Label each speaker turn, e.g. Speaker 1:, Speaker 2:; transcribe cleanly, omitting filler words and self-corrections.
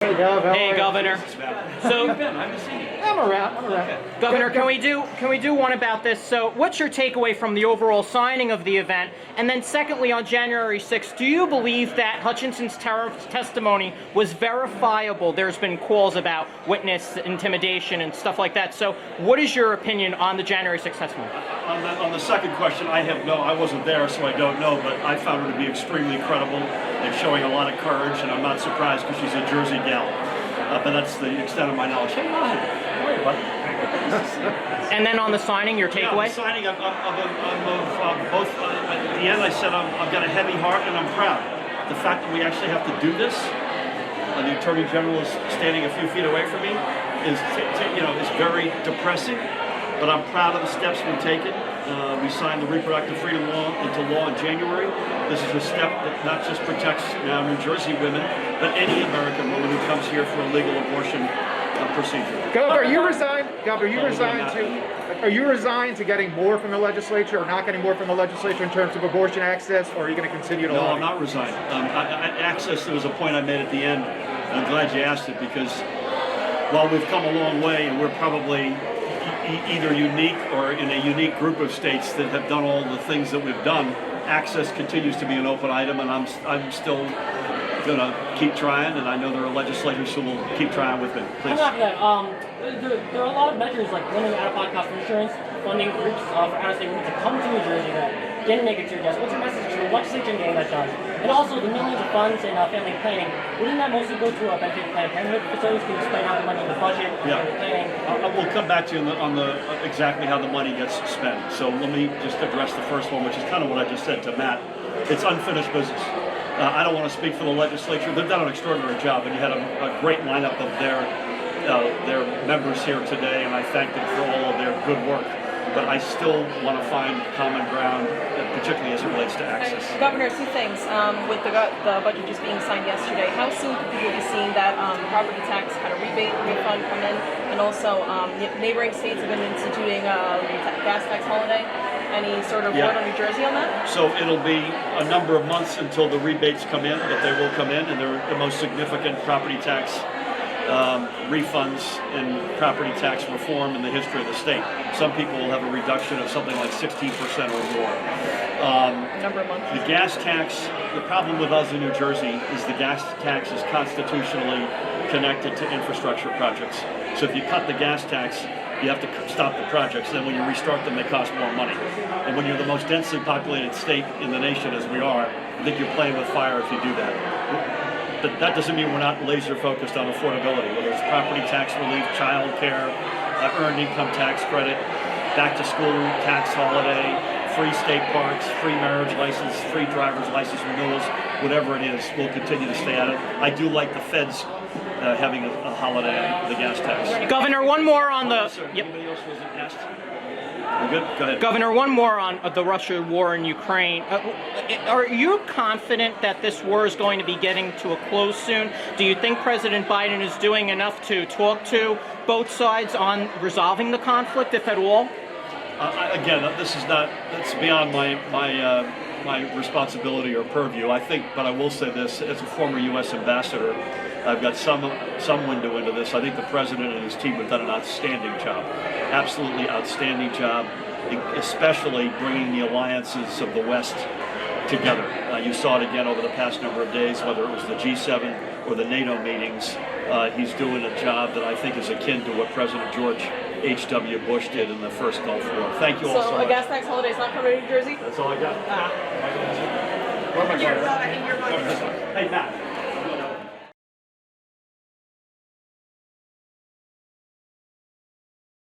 Speaker 1: Hey, Gov, how are
Speaker 2: Hey,
Speaker 1: you?
Speaker 2: Governor. So,
Speaker 1: I'm around. Okay.
Speaker 2: Governor, can we do one about this? So, what's your takeaway from the overall signing of the event? And then, secondly, on January 6th, do you believe that Hutchinson's testimony was verifiable? There's been calls about witness intimidation and stuff like that. So, what is your opinion on the January 6th testimony?
Speaker 3: On the second question, I wasn't there, so I don't know, but I found her to be extremely credible and showing a lot of courage, and I'm not surprised because she's a Jersey gal. But that's the extent of my knowledge. Hey, Ryan, how are you, buddy?
Speaker 2: And then on the signing, your takeaway?
Speaker 3: Yeah, the signing, I'm of both. At the end, I said I've got a heavy heart and I'm proud. The fact that we actually have to do this, the Attorney General is standing a few feet away from me, is very depressing. But I'm proud of the steps we've taken. We signed the reproductive freedom law into law in January. This is a step that not just protects now New Jersey women, but any American woman who comes here for a legal abortion procedure.
Speaker 1: Governor, are you resigned to getting more from the legislature or not getting more from the legislature in terms of abortion access, or are you going to continue to
Speaker 3: No,
Speaker 1: lobby?
Speaker 3: I'm not resigned. Access, there was a point I made at the end. I'm glad you asked it because while we've come a long way and we're probably either unique or in a unique group of states that have done all the things that we've done, access continues to be an open item, and I'm still going to keep trying, and I know there are legislators who will keep trying with me. Please.
Speaker 4: After that, there are a lot of measures like limiting out-of-pocket cost for insurance, funding groups for out-of-state women to come to New Jersey that didn't make it to your desk. What's your message to the legislature in getting that done? And also the millions of funds in family planning, wouldn't that mostly go to benefit Planned Parenthood facilities? Can you explain how the money in the budget, family planning?
Speaker 3: We'll come back to you on the exactly how the money gets spent. So let me just address the first one, which is kind of what I just said to Matt. It's unfinished business. I don't want to speak for the legislature. They've done an extraordinary job, and you had a great lineup of their members here today, and I thank them for all of their good work. But I still want to find common ground, particularly as it relates to access.
Speaker 5: Governor, two things. With the budget just being signed yesterday, how soon could people be seeing that property tax kind of rebate refund come in? And also, neighboring states have been instituting a gas tax holiday. Any sort of word on New Jersey on that?
Speaker 3: So it'll be a number of months until the rebates come in, but they will come in, and they're the most significant property tax refunds and property tax reform in the history of the state. Some people will have a reduction of something like 16% or more.
Speaker 5: Number of months.
Speaker 3: The gas tax, the problem with us in New Jersey is the gas tax is constitutionally connected to infrastructure projects. So if you cut the gas tax, you have to stop the projects. Then when you restart them, they cost more money. And when you're the most densely populated state in the nation, as we are, I think you're playing with fire if you do that. But that doesn't mean we're not laser focused on affordability, whether it's property tax relief, child care, earned income tax credit, back to school tax holiday, free state parks, free marriage license, free driver's license renewals, whatever it is, we'll continue to stay at it. I do like the feds having a holiday on the gas tax.
Speaker 2: Governor, one more on the...
Speaker 3: Anybody else wasn't asked? You good? Go ahead.
Speaker 2: Governor, one more on the Russia war in Ukraine. Are you confident that this war is going to be getting to a close soon? Do you think President Biden is doing enough to talk to both sides on resolving the conflict, if at all?
Speaker 3: Again, that's beyond my responsibility or purview. I think, but I will say this, as a former U.S. ambassador, I've got some window into this. I think the president and his team have done an outstanding job, absolutely outstanding job, especially bringing the alliances of the West together. You saw it again over the past number of days, whether it was the G7 or the NATO meetings. He's doing a job that I think is akin to what President George H.W. Bush did in the first Gulf War. Thank you all so much.
Speaker 5: So a gas tax holiday is not coming to New Jersey?
Speaker 3: That's all I got.
Speaker 5: Hey, Matt.